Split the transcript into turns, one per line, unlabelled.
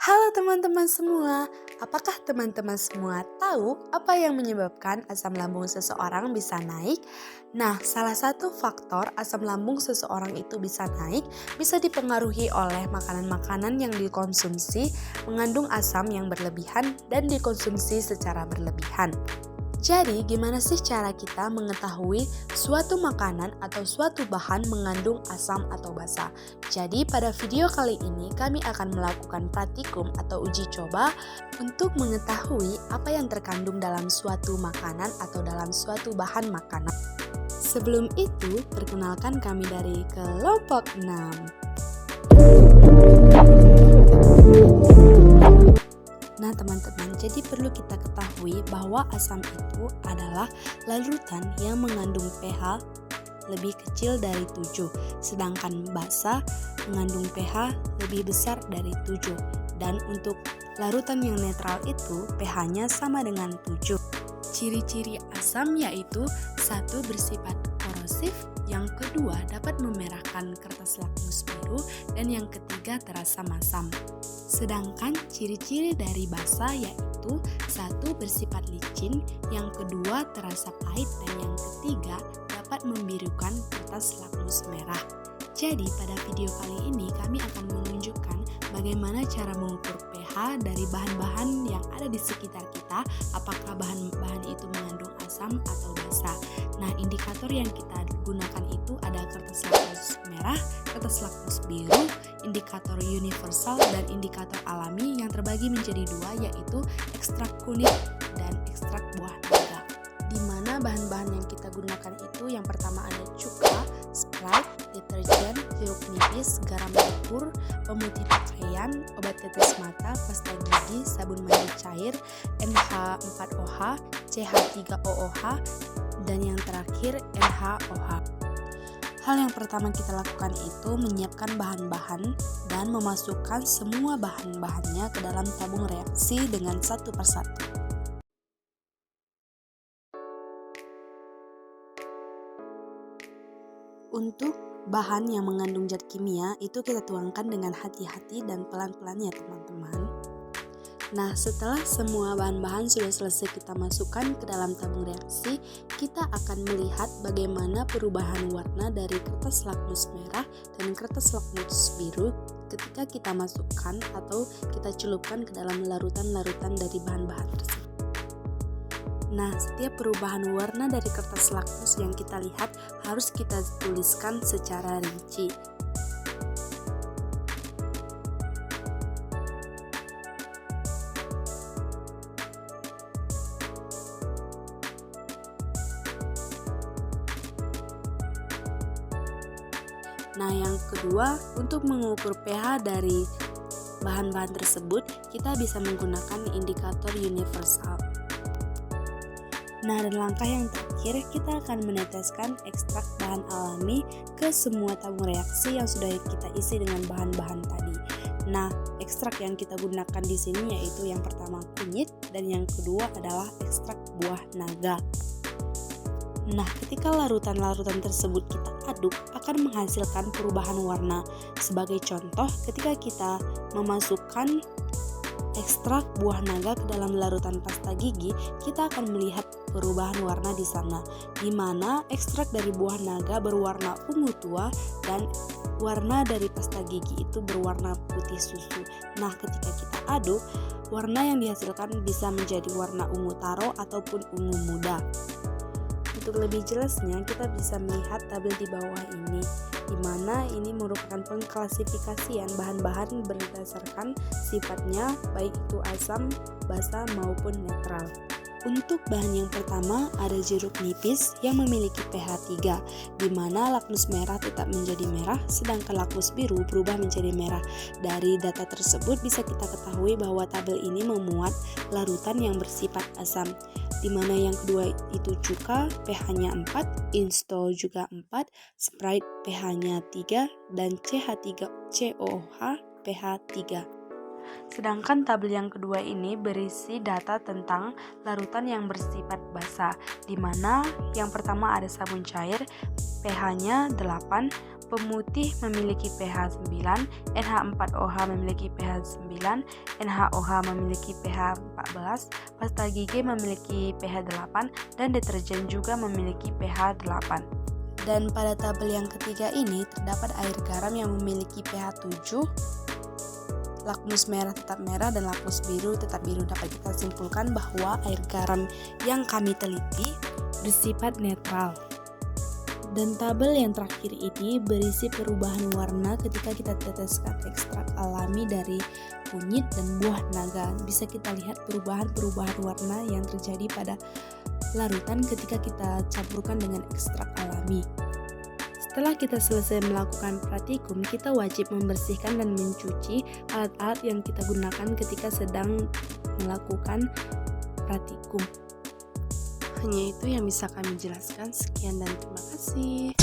Halo teman-teman semua, apakah teman-teman semua tahu apa yang menyebabkan asam lambung seseorang bisa naik? Nah, salah satu faktor asam lambung seseorang itu bisa naik bisa dipengaruhi oleh makanan-makanan yang dikonsumsi mengandung asam yang berlebihan dan dikonsumsi secara berlebihan. Jadi, gimana sih cara kita mengetahui suatu makanan atau suatu bahan mengandung asam atau basa? Jadi, pada video kali ini kami akan melakukan praktikum atau uji coba untuk mengetahui apa yang terkandung dalam suatu makanan atau dalam suatu bahan makanan. Sebelum itu, perkenalkan kami dari kelompok 6. Nah teman-teman, jadi perlu kita ketahui bahwa asam itu adalah larutan yang mengandung pH lebih kecil dari 7, sedangkan basa mengandung pH lebih besar dari 7. Dan untuk larutan yang netral itu pH-nya sama dengan 7. Ciri-ciri asam yaitu satu, bersifat korosif, yang kedua dapat memerahkan kertas lakmus biru, dan yang ketiga terasa masam. Sedangkan ciri-ciri dari basa yaitu satu, bersifat licin, yang kedua terasa pahit, dan yang ketiga dapat membirukan kertas lakmus merah. Jadi pada video kali ini kami akan menunjukkan bagaimana cara mengukur pH dari bahan-bahan yang ada di sekitar kita, apakah bahan-bahan itu mengandung asam atau basa. Nah, indikator yang kita gunakan itu ada kertas lakmus merah, kertas lakmus biru, indikator universal, dan indikator alami yang terbagi menjadi dua, yaitu ekstrak kunyit dan ekstrak buah naga. Di mana bahan-bahan yang kita gunakan itu yang pertama ada cuka, Sprite, deterjen, jeruk nipis, garam dapur, pemutih pakaian, obat tetes mata, pasta gigi, sabun mandi cair, NH4OH, CH3OOH, dan yang terakhir NaOH. Hal yang pertama kita lakukan itu menyiapkan bahan-bahan dan memasukkan semua bahan-bahannya ke dalam tabung reaksi dengan satu persatu. Untuk bahan yang mengandung zat kimia itu kita tuangkan dengan hati-hati dan pelan-pelan ya teman-teman. Nah, setelah semua bahan-bahan sudah selesai kita masukkan ke dalam tabung reaksi, kita akan melihat bagaimana perubahan warna dari kertas lakmus merah dan kertas lakmus biru ketika kita masukkan atau kita celupkan ke dalam larutan-larutan dari bahan-bahan tersebut. Nah, setiap perubahan warna dari kertas lakmus yang kita lihat harus kita tuliskan secara rinci. Nah, yang kedua, untuk mengukur pH dari bahan-bahan tersebut, kita bisa menggunakan indikator universal. Nah, dan langkah yang terakhir, kita akan meneteskan ekstrak bahan alami ke semua tabung reaksi yang sudah kita isi dengan bahan-bahan tadi. Nah, ekstrak yang kita gunakan di sini yaitu yang pertama kunyit dan yang kedua adalah ekstrak buah naga. Nah, ketika larutan-larutan tersebut kita aduk akan menghasilkan perubahan warna. Sebagai contoh, ketika kita memasukkan ekstrak buah naga ke dalam larutan pasta gigi, kita akan melihat perubahan warna di sana, di mana ekstrak dari buah naga berwarna ungu tua dan warna dari pasta gigi itu berwarna putih susu. Nah, ketika kita aduk, warna yang dihasilkan bisa menjadi warna ungu taro ataupun ungu muda. Untuk lebih jelasnya, kita bisa melihat tabel di bawah ini, di mana ini merupakan pengklasifikasian bahan-bahan berdasarkan sifatnya, baik itu asam, basa, maupun netral. Untuk bahan yang pertama ada jeruk nipis yang memiliki pH 3, di mana lakmus merah tetap menjadi merah, sedangkan lakmus biru berubah menjadi merah. Dari data tersebut bisa kita ketahui bahwa tabel ini memuat larutan yang bersifat asam, di mana yang kedua itu cuka, pH-nya 4, Install juga 4, Sprite pH-nya 3, dan CH3COOH pH 3. Sedangkan tabel yang kedua ini berisi data tentang larutan yang bersifat basa, di mana yang pertama ada sabun cair, pH-nya 8, pemutih memiliki pH 9, NH4OH memiliki pH 9, NaOH memiliki pH 14, pasta gigi memiliki pH 8, dan deterjen juga memiliki pH 8. Dan pada tabel yang ketiga ini terdapat air garam yang memiliki pH 7, lakmus merah tetap merah dan lakmus biru tetap biru. Dapat kita simpulkan bahwa air garam yang kami teliti bersifat netral. Dan tabel yang terakhir ini berisi perubahan warna ketika kita teteskan ekstrak alami dari kunyit dan buah naga. Bisa kita lihat perubahan-perubahan warna yang terjadi pada larutan ketika kita campurkan dengan ekstrak alami. Setelah kita selesai melakukan pratikum, kita wajib membersihkan dan mencuci alat-alat yang kita gunakan ketika sedang melakukan pratikum. Hanya itu yang bisa kami jelaskan. Sekian dan terima kasih.